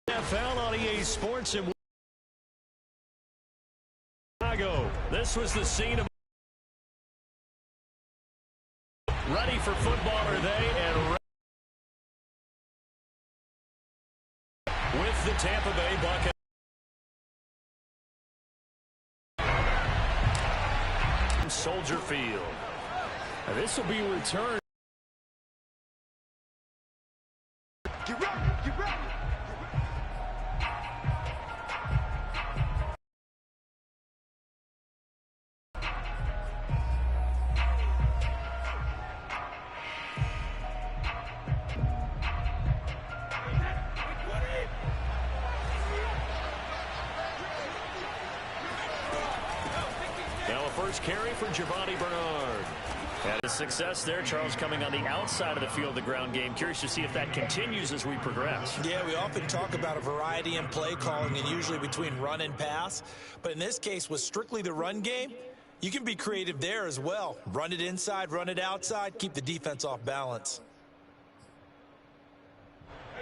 NFL on EA Sports in Chicago. This was the scene of ready for football are they, and with the Tampa Bay Buccaneers. Soldier Field. This will be returned. Get ready, get ready. Now a first carry for Giovanni Bernard. Had a success there. Charles coming on the outside of the field, the ground game. Curious to see if that continues as we progress. Yeah, we often talk about a variety in play calling and usually between run and pass. But in this case, with strictly the run game, you can be creative there as well. Run it inside, run it outside, keep the defense off balance.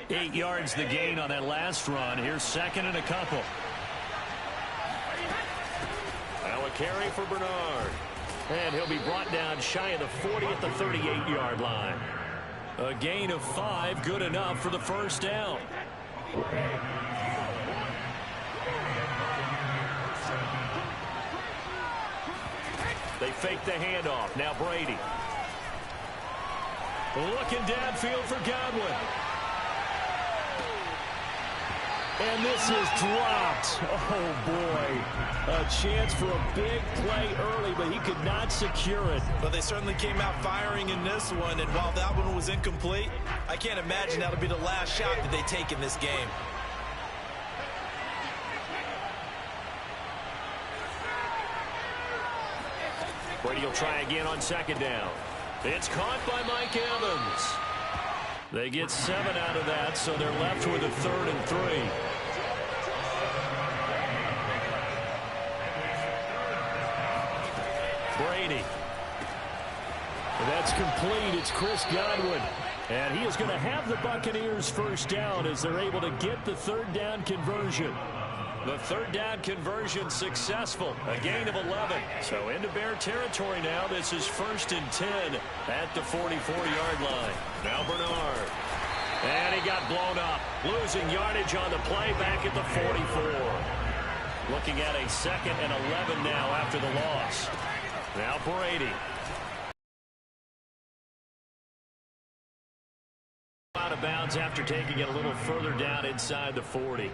8 yards the gain on that last run. Here's second and a couple. Now a carry for Bernard. And he'll be brought down shy of the 40 at the 38-yard line. A gain of 5, good enough for the first down. They fake the handoff. Now Brady. Looking downfield for Godwin. And this is dropped. Oh, boy. A chance for a big play early, but he could not secure it. But they certainly came out firing in this one, and while that one was incomplete, I can't imagine that'll be the last shot that they take in this game. Brady will try again on second down. It's caught by Mike Evans. They get 7 out of that, so they're left with a 3rd and 3. Brady. That's complete. It's Chris Godwin. And he is going to have the Buccaneers first down as they're able to get the 3rd down conversion. The 3rd down conversion successful. A gain of 11. So into Bear territory now. This is 1st and 10 at the 44-yard line. Now Bernard. And he got blown up. Losing yardage on the play back at the 44. Looking at a 2nd and 11 now after the loss. Now Brady. Out of bounds after taking it a little further down inside the 40.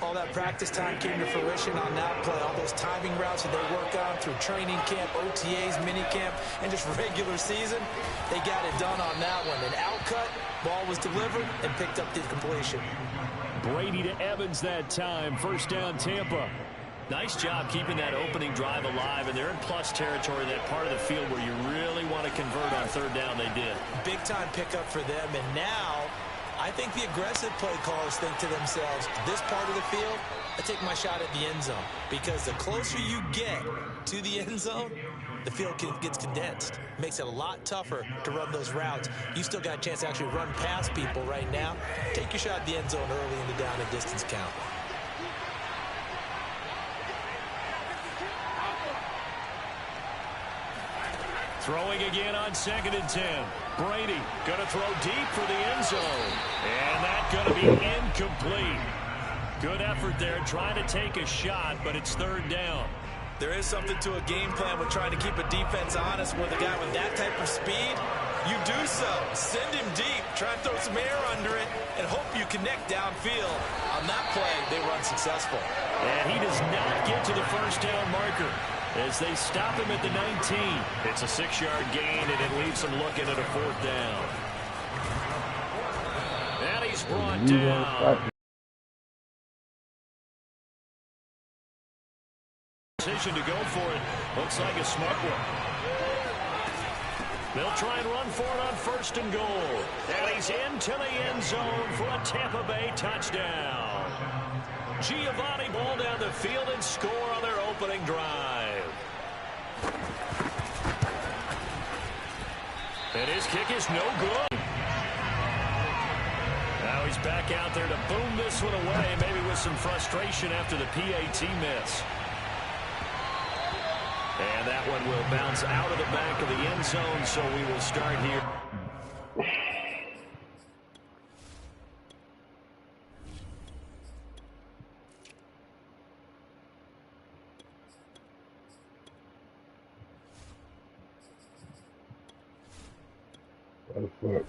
All that practice time came to fruition on that play. All those timing routes that they work on through training camp, OTAs, minicamp, and just regular season, they got it done on that one. An outcut, ball was delivered, and picked up the completion. Brady to Evans that time. First down, Tampa. Nice job keeping that opening drive alive, and they're in plus territory, that part of the field where you really want to convert on 3rd down. They did. Big-time pickup for them, and now I think the aggressive play callers think to themselves, this part of the field, I take my shot at the end zone. Because the closer you get to the end zone, the field gets condensed. Makes it a lot tougher to run those routes. You still got a chance to actually run past people right now. Take your shot at the end zone early in the down and distance count. Throwing again on 2nd and 10. Brady going to throw deep for the end zone. And that's going to be incomplete. Good effort there trying to take a shot, but it's 3rd down. There is something to a game plan with trying to keep a defense honest with a guy with that type of speed. You do so. Send him deep. Try and throw some air under it and hope you connect downfield. On that play, they run successful. And he does not get to the first down marker as they stop him at the 19. It's a 6-yard gain, and it leaves them looking at a 4th down. And he's brought down. Decision to go for it. Looks like a smart one. They'll try and run for it on 1st and goal. And he's into the end zone for a Tampa Bay touchdown. Giovanni ball down the field and score on their opening drive. And his kick is no good. Now he's back out there to boom this one away, maybe with some frustration after the PAT miss. And that one will bounce out of the back of the end zone, so we will start here. What the fuck?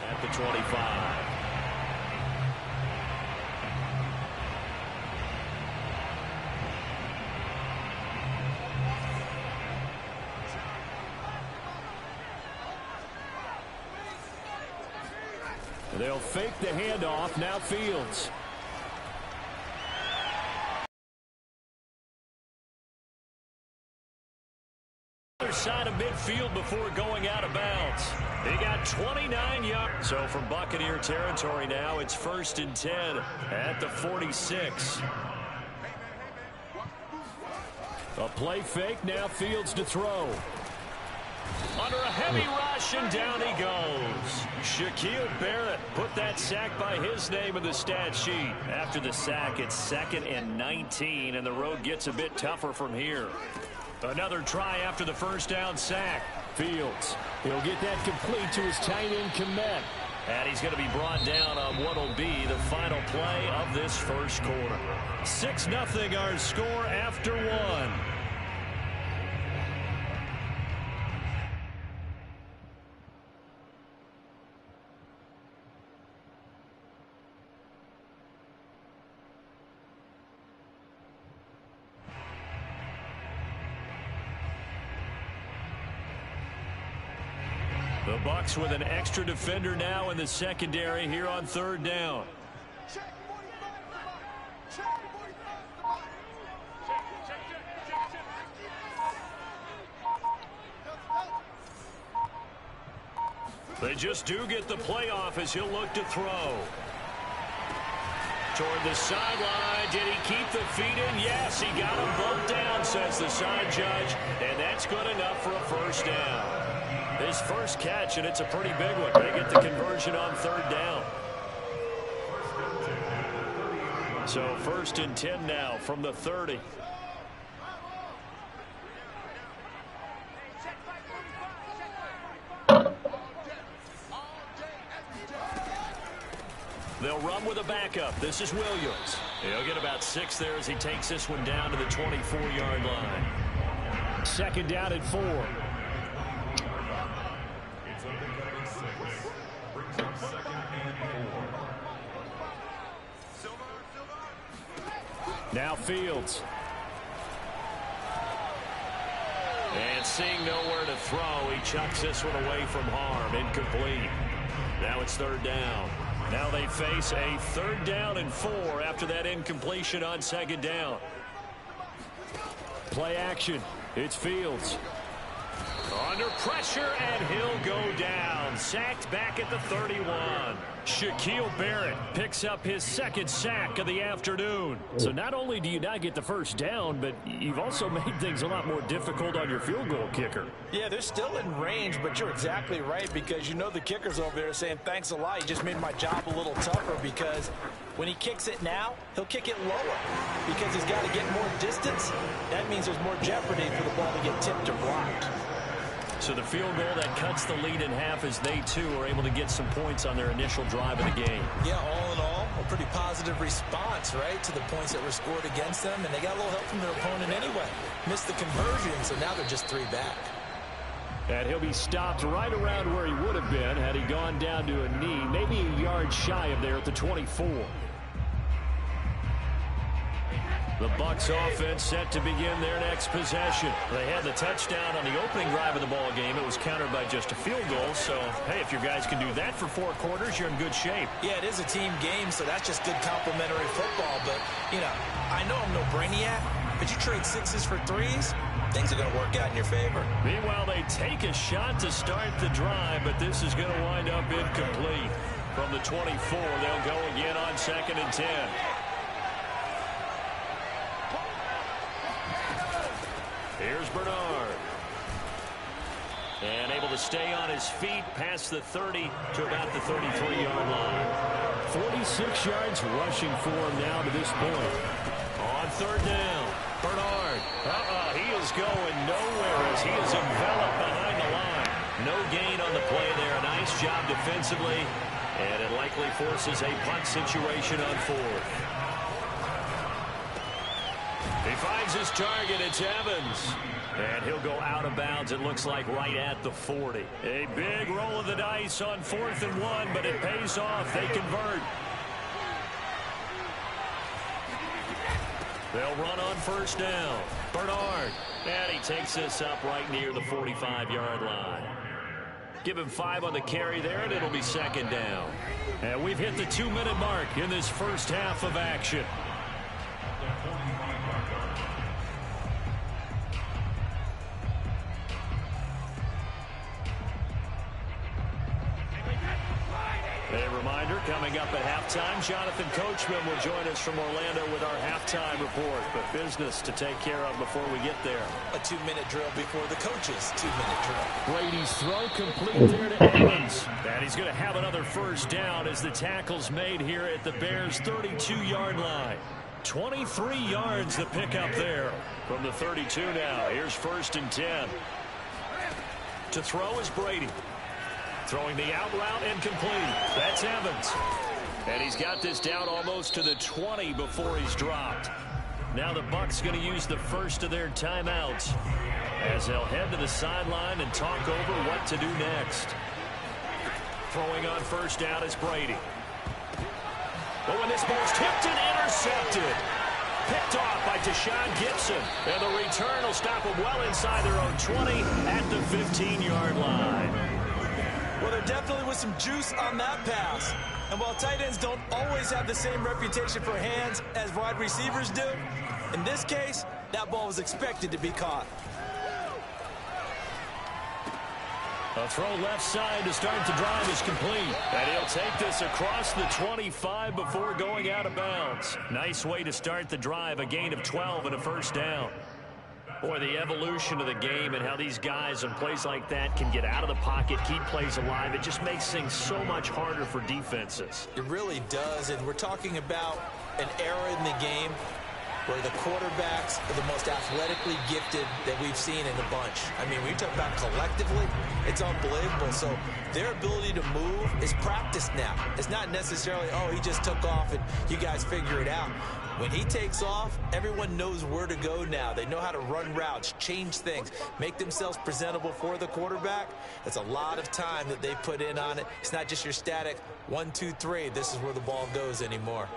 At the 25. They'll fake the handoff. Now Fields. Other side of midfield before going out of bounds. He got 29 yards. So from Buccaneer territory now, it's 1st and 10 at the 46. A play fake. Now Fields to throw. Under a heavy rush, and down he goes. Shaquille Barrett put that sack by his name in the stat sheet. After the sack, it's 2nd and 19, and the road gets a bit tougher from here. Another try after the first down sack. Fields. He'll get that complete to his tight end Kmet. And he's going to be brought down on what will be the final play of this first quarter. 6-0 our score after one. The Bucs with an extra defender now in the secondary here on 3rd down. They just do get the playoff as he'll look to throw. Toward the sideline. Did he keep the feet in? Yes, he got him bumped down, says the side judge. And that's good enough for a first down. His first catch, and it's a pretty big one. They get the conversion on 3rd down. So 1st and 10 now from the 30. They'll run with a backup. This is Williams. He'll get about 6 there as he takes this one down to the 24-yard line. 2nd down at 4. Now Fields. And seeing nowhere to throw, he chucks this one away from harm. Incomplete. Now it's 3rd down. Now they face a 3rd down and 4 after that incompletion on 2nd down. Play action. It's Fields. Under pressure, and he'll go down. Sacked back at the 31. Shaquille Barrett picks up his 2nd sack of the afternoon. So not only do you not get the first down, but you've also made things a lot more difficult on your field goal kicker. Yeah, they're still in range, but you're exactly right, because you know the kicker's over there saying, thanks a lot. You just made my job a little tougher, because when he kicks it now, he'll kick it lower because he's got to get more distance. That means there's more jeopardy for the ball to get tipped or blocked. So the field goal that cuts the lead in half as they, too, are able to get some points on their initial drive of the game. Yeah, all in all, a pretty positive response, right, to the points that were scored against them. And they got a little help from their opponent anyway. Missed the conversion, so now they're just 3 back. And he'll be stopped right around where he would have been had he gone down to a knee, maybe a yard shy of there at the 24. The Bucs offense set to begin their next possession. They had the touchdown on the opening drive of the ball game. It was countered by just a field goal. So, hey, if your guys can do that for 4 quarters, you're in good shape. Yeah, it is a team game, so that's just good complementary football. But, you know, I know I'm no brainiac, but you trade 6s for 3s, things are going to work out in your favor. Meanwhile, they take a shot to start the drive, but this is going to wind up incomplete. From the 24, they'll go again on 2nd and 10. Here's Bernard. And able to stay on his feet past the 30 to about the 33-yard line. 46 yards rushing for him now to this point. On 3rd down, Bernard. He is going nowhere as he is enveloped behind the line. No gain on the play there. Nice job defensively. And it likely forces a punt situation on 4th. He finds his target. It's Evans. And he'll go out of bounds, it looks like, right at the 40. A big roll of the dice on 4th and 1, but it pays off. They convert. They'll run on 1st down. Bernard. And he takes this up right near the 45-yard line. Give him 5 on the carry there, and it'll be 2nd down. And we've hit the 2-minute mark in this first half of action. A reminder, coming up at halftime, Jonathan Coachman will join us from Orlando with our halftime report. But business to take care of before we get there. A 2-minute drill before the coach's 2-minute drill. Brady's throw complete there to Evans. And he's going to have another 1st down as the tackle's made here at the Bears' 32-yard line. 23 yards the pickup there from the 32 now. Here's 1st and 10. To throw is Brady. Throwing the out route incomplete. That's Evans. And he's got this down almost to the 20 before he's dropped. Now the Bucs going to use the first of their timeouts as they'll head to the sideline and talk over what to do next. Throwing on 1st down is Brady. But when this ball's tipped and intercepted. Picked off by Deshaun Gibson. And the return will stop them well inside their own 20 at the 15-yard line. Well, there definitely was some juice on that pass. And while tight ends don't always have the same reputation for hands as wide receivers do, in this case, that ball was expected to be caught. A throw left side to start the drive is complete. And he'll take this across the 25 before going out of bounds. Nice way to start the drive, a gain of 12 and a 1st down. Boy, the evolution of the game and how these guys in plays like that can get out of the pocket, keep plays alive, it just makes things so much harder for defenses. It really does, and we're talking about an era in the game where the quarterbacks are the most athletically gifted that we've seen in a bunch. I mean, when you talk about collectively, it's unbelievable. So their ability to move is practiced now. It's not necessarily, oh, he just took off and you guys figure it out. When he takes off, everyone knows where to go now. They know how to run routes, change things, make themselves presentable for the quarterback. That's a lot of time that they put in on it. It's not just your static 1, 2, 3. This is where the ball goes anymore.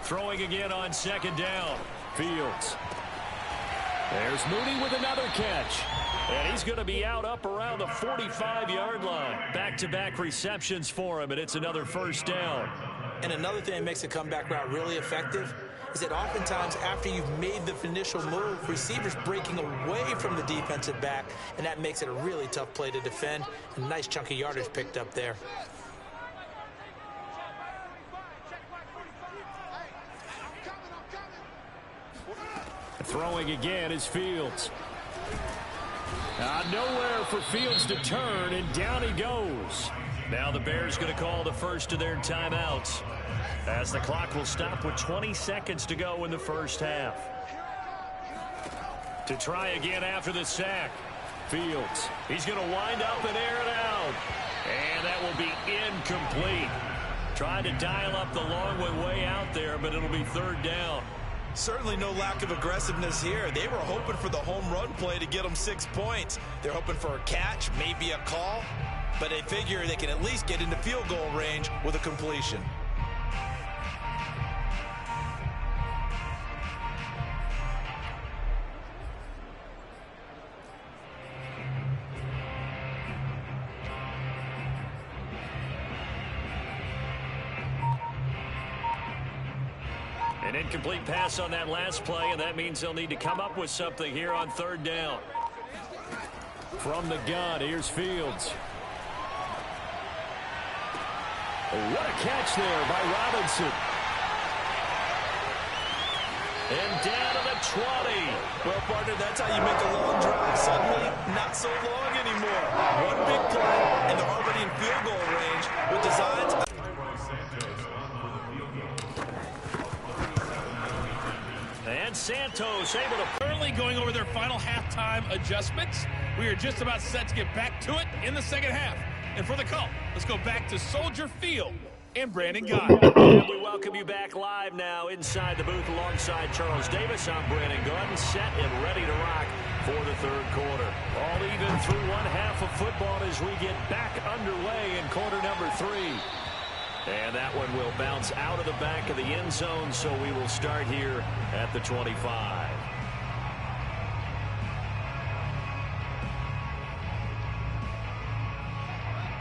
Throwing again on 2nd down. Fields. There's Mooney with another catch. And he's going to be out up around the 45-yard line. Back-to-back receptions for him, and it's another 1st down. And another thing that makes a comeback route really effective is that oftentimes after you've made the initial move, receivers breaking away from the defensive back, and that makes it a really tough play to defend. A nice chunk of yardage picked up there. Throwing again is Fields. Nowhere for Fields to turn, and down he goes. Now the Bears going to call the first of their timeouts as the clock will stop with 20 seconds to go in the first half. To try again after the sack, Fields. He's going to wind up and air it out. And that will be incomplete. Trying to dial up the long way out there, but it'll be 3rd down. Certainly no lack of aggressiveness here. They were hoping for the home run play to get them 6 points. They're hoping for a catch, maybe a call, but they figure they can at least get into field goal range with a completion. An incomplete pass on that last play, and that means they'll need to come up with something here on third down. From the gun, here's Fields. What a catch there by Robinson. And down to the 20. Well, partner, that's how you make a long drive suddenly not so long anymore. One big play, and they're already in field goal range with designs. And Santos able to... Currently going over their final halftime adjustments. We are just about set to get back to it in the second half. And for the call, let's go back to Soldier Field and Brandon Guy. And we welcome you back live now inside the booth alongside Charles Davis. I'm Brandon Gunn, set and ready to rock for the third quarter. All even through one half of football as we get back underway in quarter number 3. And that one will bounce out of the back of the end zone, so we will start here at the 25.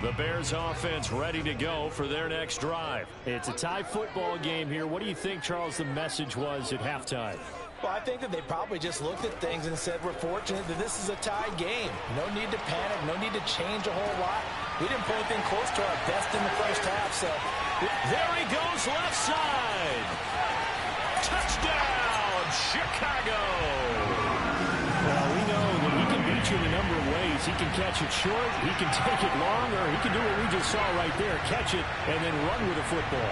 The Bears offense ready to go for their next drive. It's a tie football game here. What do you think, Charles, the message was at halftime? Well, I think that they probably just looked at things and said, we're fortunate that this is a tie game. No need to panic, no need to change a whole lot. We didn't put anything close to our best in the first half, so... There he goes, left side. Touchdown, Chicago. Well, we know that he can beat you in a number of ways. He can catch it short, he can take it long, or he can do what we just saw right there, catch it and then run with the football.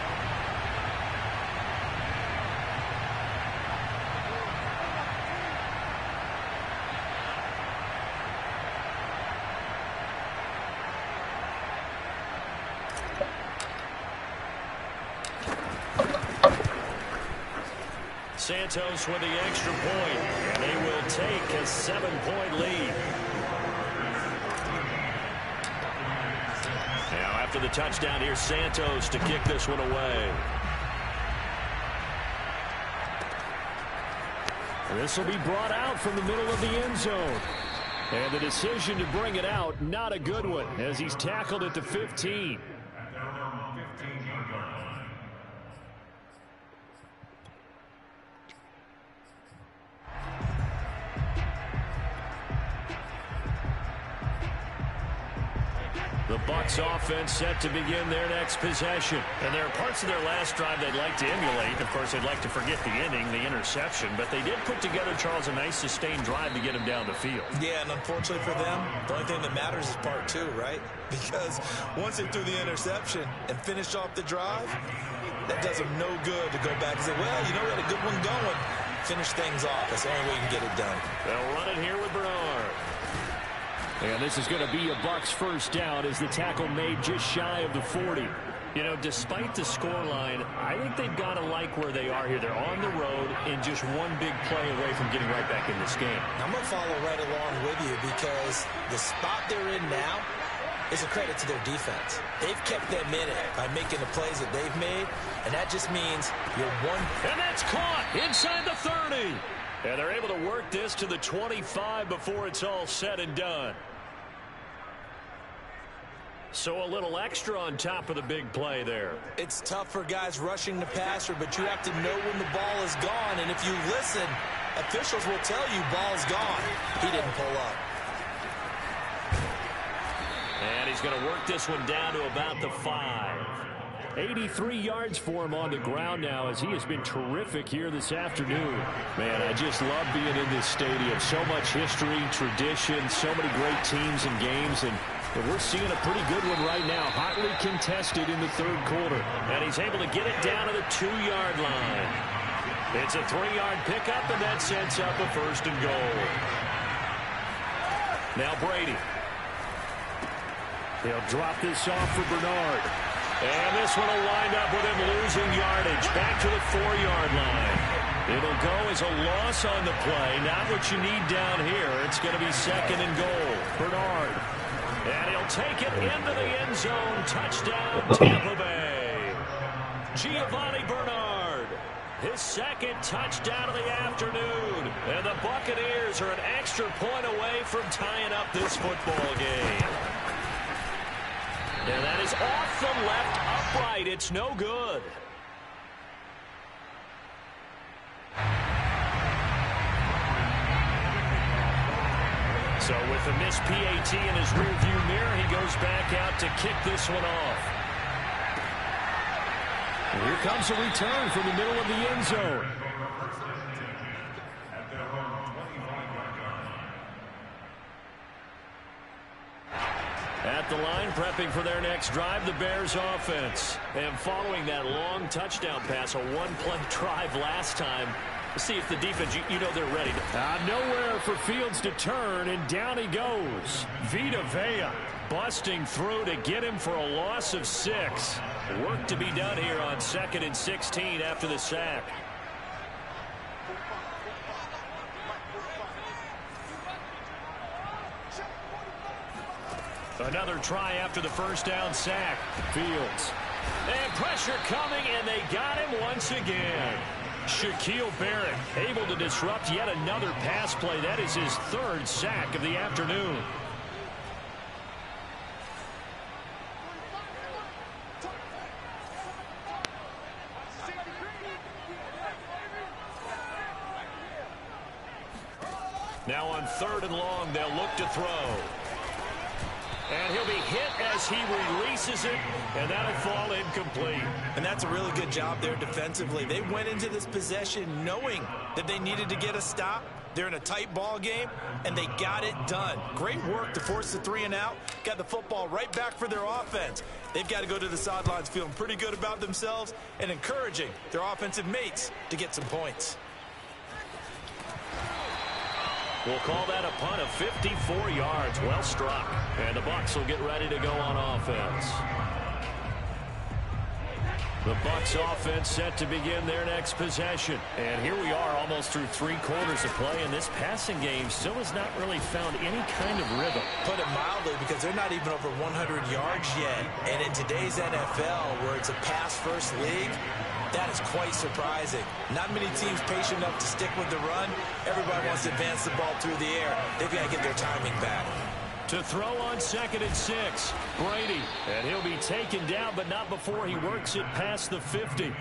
Santos with the extra point, and they will take a 7-point lead. Now after the touchdown, here's Santos to kick this one away. This will be brought out from the middle of the end zone. And the decision to bring it out, not a good one, as he's tackled at the 15. The Bucs offense set to begin their next possession. And there are parts of their last drive they'd like to emulate. Of course, they'd like to forget the inning, the interception. But they did put together, Charles, a nice sustained drive to get him down the field. Yeah, and unfortunately for them, the only thing that matters is part 2, right? Because once they threw the interception and finished off the drive, that does them no good to go back and say, well, you know, we had a good one going. Finish things off. That's the only way you can get it done. They'll run it here with Bernard. And this is going to be a Bucs first down as the tackle made just shy of the 40. You know, despite the scoreline, I think they've got to like where they are here. They're on the road and just one big play away from getting right back in this game. I'm going to follow right along with you because the spot they're in now is a credit to their defense. They've kept them in it by making the plays that they've made, and that just means you're one. And that's caught inside the 30. And they're able to work this to the 25 before it's all said and done. So a little extra on top of the big play there. It's tough for guys rushing the passer, but you have to know when the ball is gone. And if you listen, officials will tell you ball's gone. He didn't pull up. And he's going to work this one down to about the 5. 83 yards for him on the ground now as he has been terrific here this afternoon. Man, I just love being in this stadium. So much history, tradition, so many great teams and games, and we're seeing a pretty good one right now. Hotly contested in the third quarter. And he's able to get it down to the 2-yard line. It's a 3-yard pickup, and that sets up a first and goal. Now Brady. He'll drop this off for Bernard. And this one will wind up with him losing yardage back to the 4-yard line. It'll go as a loss on the play. Not what you need down here. It's going to be second and goal. Bernard. And he'll take it into the end zone. Touchdown, Tampa Bay. Giovanni Bernard. His second touchdown of the afternoon. And the Buccaneers are an extra point away from tying up this football game. And that is off the left upright. It's no good. So with a missed PAT in his rearview mirror, he goes back out to kick this one off. And here comes a return from the middle of the end zone. At the line, prepping for their next drive, the Bears offense. And following that long touchdown pass, a one-play drive last time, see if the defense, you know they're ready. Nowhere for Fields to turn, and down he goes. Vita Vea busting through to get him for a loss of 6. Work to be done here on 2nd and 16 after the sack. Another try after the first down sack. Fields. And pressure coming, and they got him once again. Shaquille Barrett able to disrupt yet another pass play. That is his 3rd sack of the afternoon. Now on 3rd and long, they'll look to throw. And he'll be hit as he releases it, and that'll fall incomplete. And that's a really good job there defensively. They went into this possession knowing that they needed to get a stop. They're in a tight ball game, and they got it done. Great work to force the 3 and out. Got the football right back for their offense. They've got to go to the sidelines feeling pretty good about themselves and encouraging their offensive mates to get some points. We'll call that a punt of 54 yards. Well struck. And the Bucs will get ready to go on offense. The Bucs offense set to begin their next possession. And here we are almost through 3 quarters of play, and this passing game still has not really found any kind of rhythm. Put it mildly, because they're not even over 100 yards yet. And in today's NFL, where it's a pass-first league, that is quite surprising. Not many teams patient enough to stick with the run. Everybody wants to advance the ball through the air. They've got to get their timing back. To throw on 2nd and 6, Brady. And he'll be taken down, but not before he works it past the 50.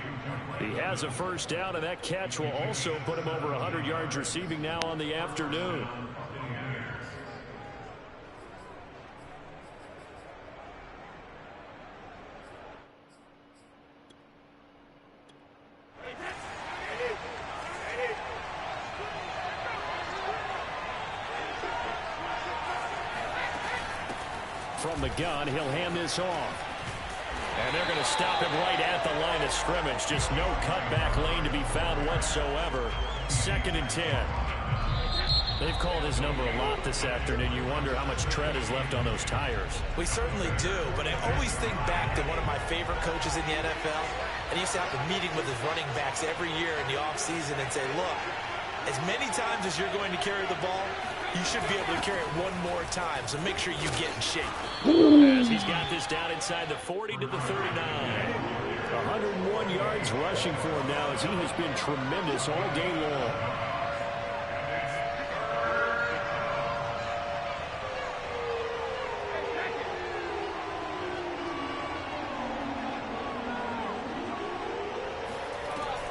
He has a first down, and that catch will also put him over 100 yards receiving now on the afternoon. From the gun, he'll hand this off. And they're going to stop him right at the line of scrimmage. Just no cutback lane to be found whatsoever. 2nd and 10. They've called his number a lot this afternoon. You wonder how much tread is left on those tires. We certainly do, but I always think back to one of my favorite coaches in the NFL. And he used to have a meeting with his running backs every year in the offseason and say, look, as many times as you're going to carry the ball, you should be able to carry it one more time, so make sure you get in shape. As he's got this down inside the 40 to the 39. 101 yards rushing for him now, as he has been tremendous all game long.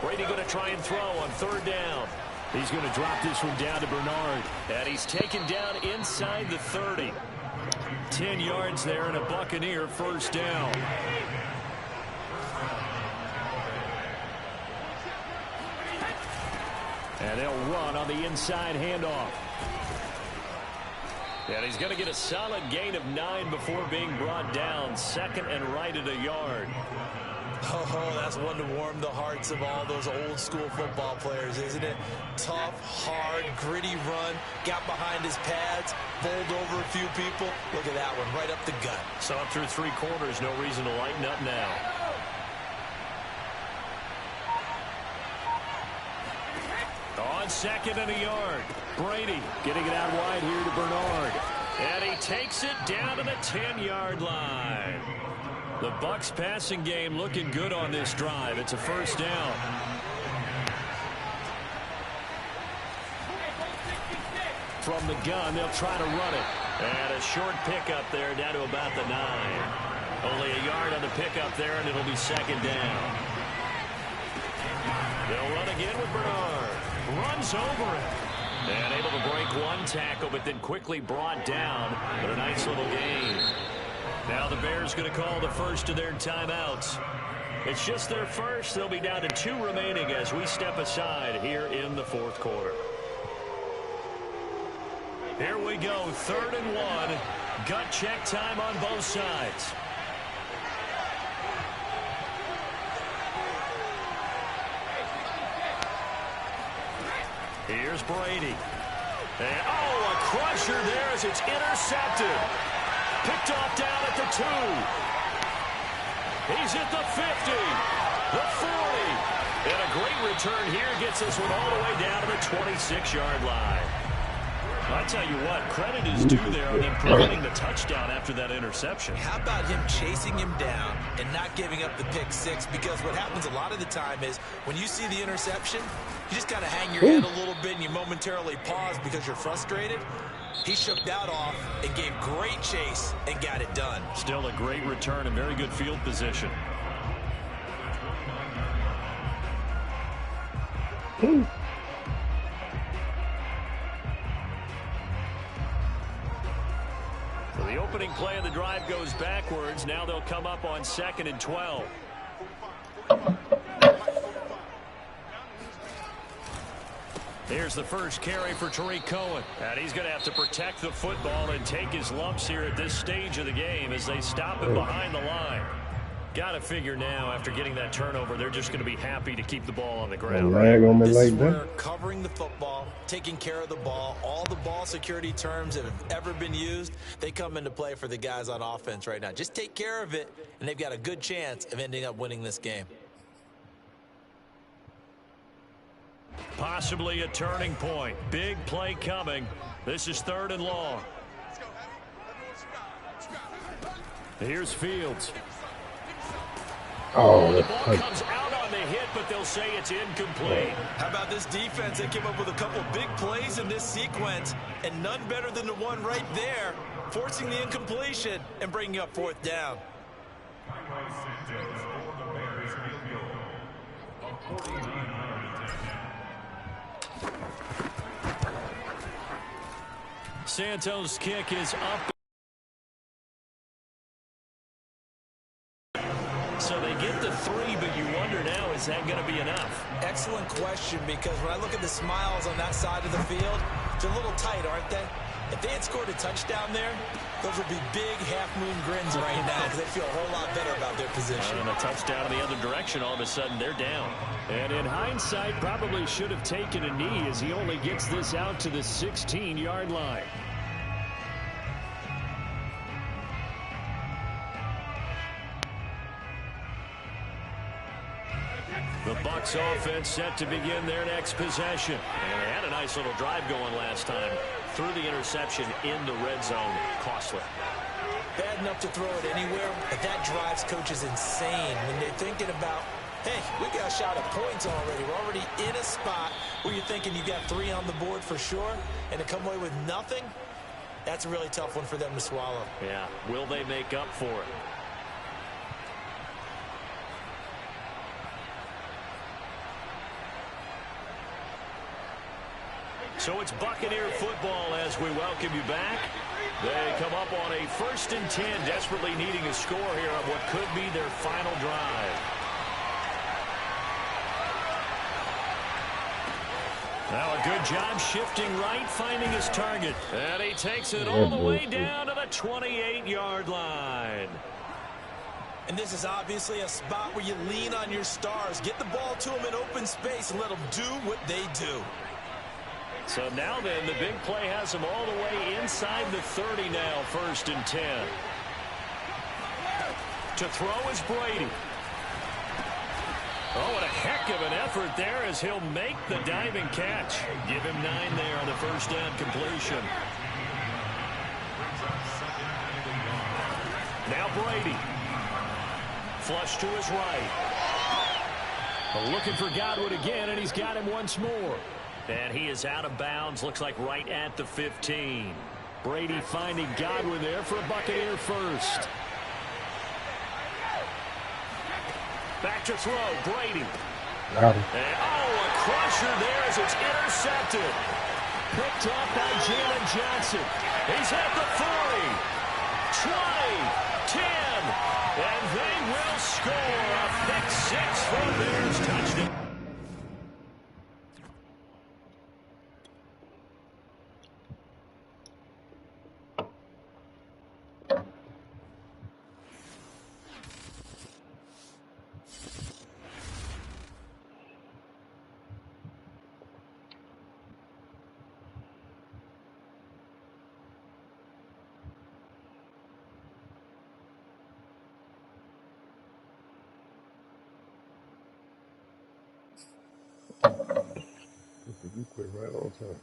Brady going to try and throw on 3rd down. He's going to drop this one down to Bernard. And he's taken down inside the 30. 10 yards there and a Buccaneer first down. And they'll run on the inside handoff. And he's going to get a solid gain of 9 before being brought down. 2nd and right at a yard. Oh, that's one to warm the hearts of all those old-school football players, isn't it? Tough, hard, gritty run. Got behind his pads, bowled over a few people. Look at that one, right up the gut. So up through 3 quarters, no reason to lighten up now. On 2nd and a yard. Brady getting it out wide here to Bernard. And he takes it down to the 10-yard line. The Bucs passing game looking good on this drive. It's a first down. From the gun, they'll try to run it. And a short pickup there down to about the 9. Only a yard on the pickup there, and it'll be 2nd down. They'll run again with Bernard. Runs over it. And able to break one tackle, but then quickly brought down. But a nice little gain. Now the Bears going to call the first of their timeouts. It's just their first. They'll be down to 2 remaining as we step aside here in the fourth quarter. Here we go, 3rd and 1. Gut check time on both sides. Here's Brady. And, a crusher there as it's intercepted. Picked off down at the 2. He's at the 50, the 40. And a great return here gets this one all the way down to the 26-yard line. I tell you what, credit is due there on him preventing the touchdown after that interception. How about him chasing him down and not giving up the pick 6? Because what happens a lot of the time is when you see the interception, you just kind of hang your head a little bit and you momentarily pause because you're frustrated. He shook that off and gave great chase and got it done. Still a great return and very good field position. So the opening play of the drive goes backwards. Now they'll come up on 2nd and 12. Here's the first carry for Tariq Cohen. And he's going to have to protect the football and take his lumps here at this stage of the game as they stop him behind the line. Got to figure now, after getting that turnover, they're just going to be happy to keep the ball on the ground. This is where covering the football, taking care of the ball, all the ball security terms that have ever been used, they come into play for the guys on offense right now. Just take care of it, and they've got a good chance of ending up winning this game. Possibly a turning point. Big play coming. This is 3rd and long. Here's Fields. The ball comes out on the hit, but they'll say it's incomplete. How about this defense? They came up with a couple big plays in this sequence, and none better than the one right there, forcing the incompletion and bringing up 4th down. Santos' kick is up. So they get the 3, but you wonder now, is that going to be enough? Excellent question, because when I look at the smiles on that side of the field, they're a little tight, aren't they? If they had scored a touchdown there, those would be big half-moon grins right now because they feel a whole lot better about their position. And a touchdown in the other direction, all of a sudden they're down. And in hindsight, probably should have taken a knee as he only gets this out to the 16-yard line. The Bucs offense set to begin their next possession. And they had a nice little drive going last time. Through the interception in the red zone. Costly. Bad enough to throw it anywhere, but that drives coaches insane when they're thinking about, hey, we got a shot at points already. We're already in a spot where you're thinking you got 3 on the board for sure, and to come away with nothing, that's a really tough one for them to swallow. Yeah, will they make up for it? So it's Buccaneer football as we welcome you back. They come up on a 1st and 10, desperately needing a score here on what could be their final drive. Now a good job shifting right, finding his target. And he takes it all the way down to the 28-yard line. And this is obviously a spot where you lean on your stars. Get the ball to them in open space and let them do what they do. So now then, the big play has him all the way inside the 30 now, 1st and 10. To throw is Brady. Oh, what a heck of an effort there as he'll make the diving catch. Give him 9 there on the 1st down completion. Now Brady. Flush to his right. Looking for Godwin again, and he's got him once more. And he is out of bounds, looks like right at the 15. Brady finding Godwin there for a Buccaneer first. Back to throw, Brady. And, a crusher there as it's intercepted. picked off by Jalen Johnson. He's at the 40, 20, 10, and they will score a pick six for a Bears touchdown. You quit right on time.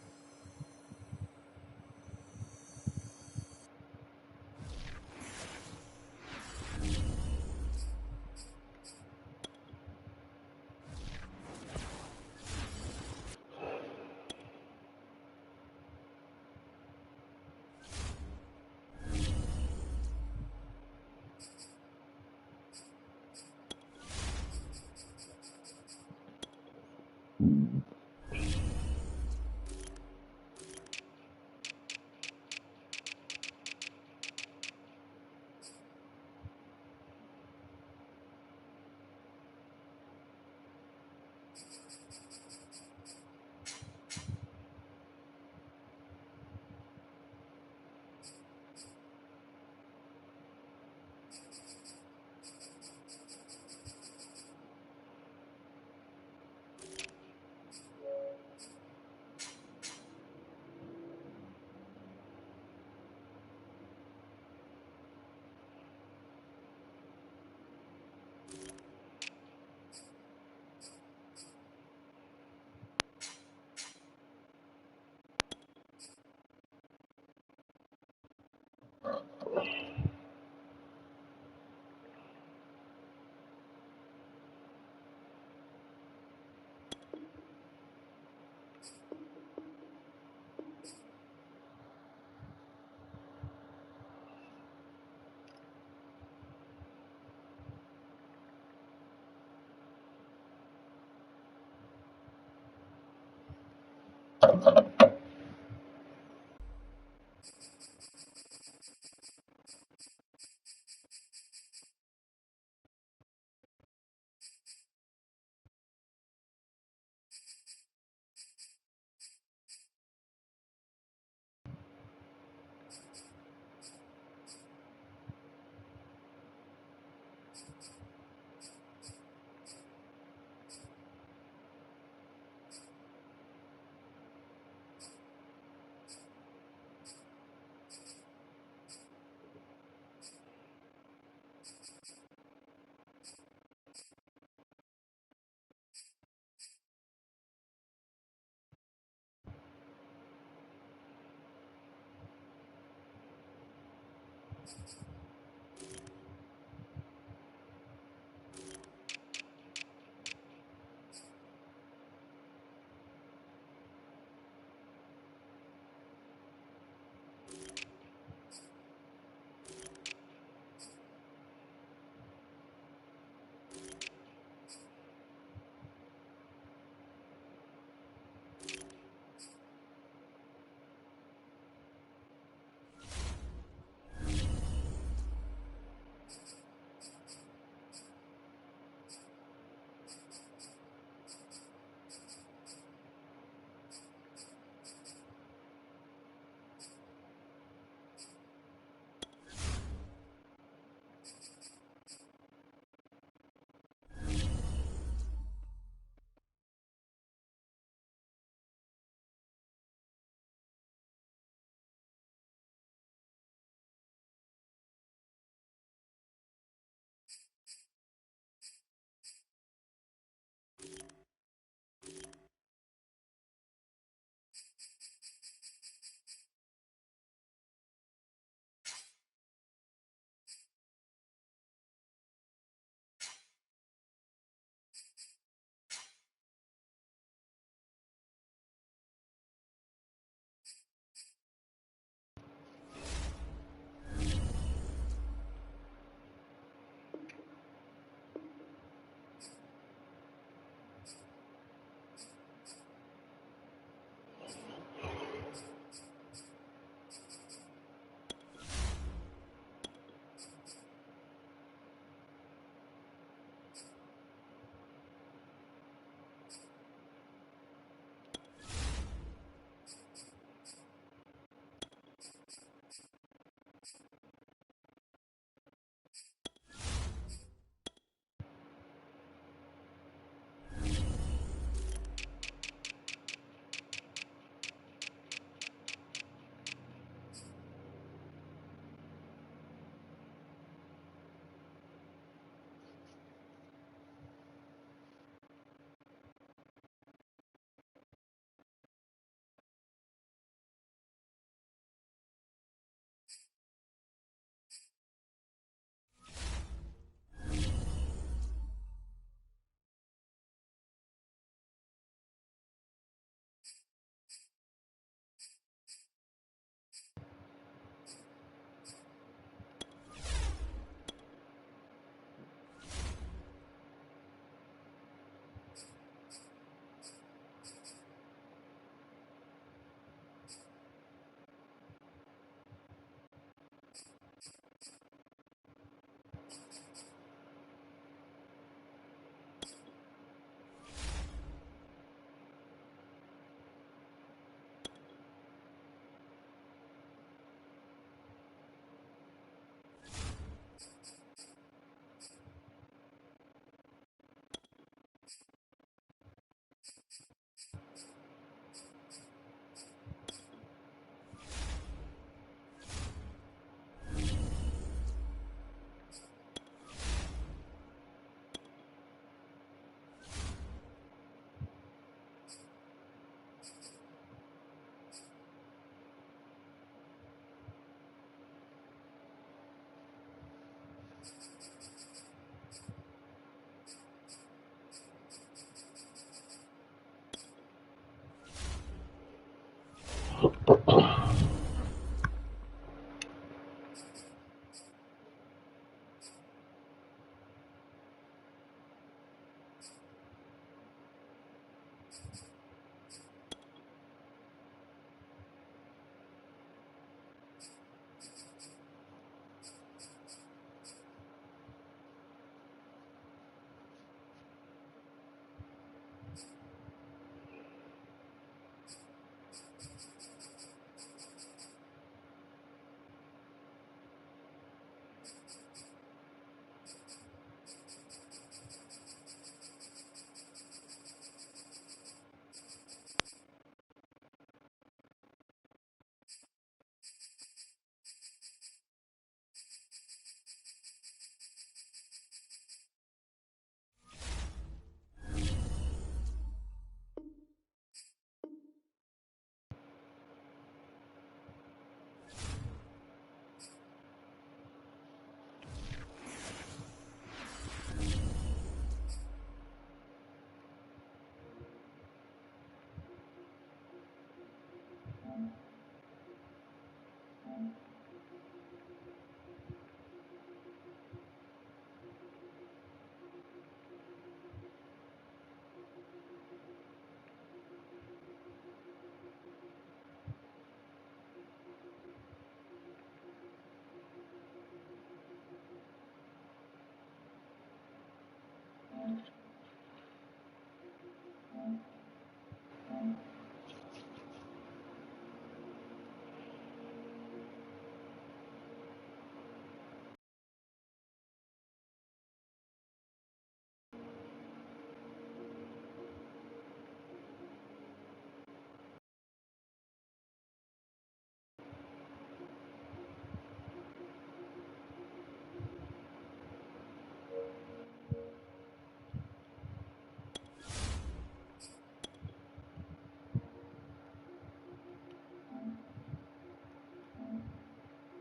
Mm-hmm.